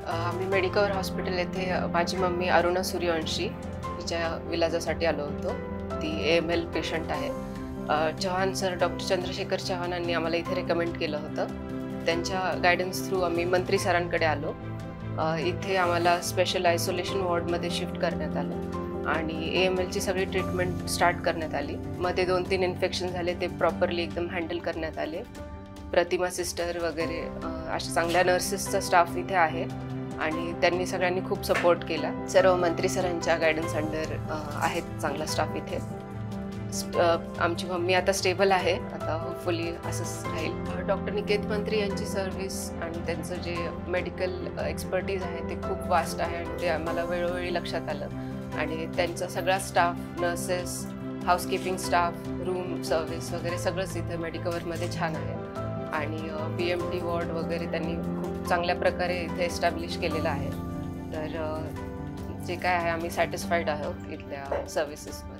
आम्ही Medicover hospital येथे माझी मम्मी अरुणा सूर्यवंशी हिच्या विलाजासाठी आलो होतो. ती AML पेशंट आहे. चव्हाण सर, डॉक्टर चंद्रशेखर चव्हाणांनी आम्हाला इथे रेकमेंड केलं होतं. त्यांच्या गायडन्स थ्रू आम्ही मंत्री सरांकडे आलो. इथे आम्हाला स्पेशल आयसोलेशन वॉर्डमध्ये शिफ्ट करण्यात आलं आणि AMLची सगळी ट्रीटमेंट स्टार्ट करण्यात आली. मध्ये 2-3 इन्फेक्शन झाले, ते प्रॉपरली एकदम हँडल करण्यात आले. प्रतिमा सिस्टर वगैरे अशा चांगल्या नर्सेसचा स्टाफ इथे आहे आणि त्यांनी सगळ्यांनी खूप सपोर्ट केला. सर्व मंत्री सरांच्या गायडन्स अंडर आहेत चांगला स्टाफ इथे. आमची मम्मी आता स्टेबल आहे. आता होपफुली असंच राहील. डॉक्टर निकेत मंत्री यांची सर्व्हिस आणि त्यांचं जे मेडिकल एक्सपर्टीज आहे ते खूप वास्ट आहे आणि ते आम्हाला वेळोवेळी लक्षात आलं. आणि त्यांचा सगळा staff, nurses, housekeeping staff, room service वगैरे सगळंच इथे मेडिकवरमध्ये छान आहे. आणि BMT वॉर्ड वगैरे त्यांनी खूप चांगल्या प्रकारे इथे एस्टॅब्लिश केलेलं आहे. तर जे काय आहे आम्ही सॅटिस्फाईड आहोत इथल्या सर्व्हिसेसमध्ये.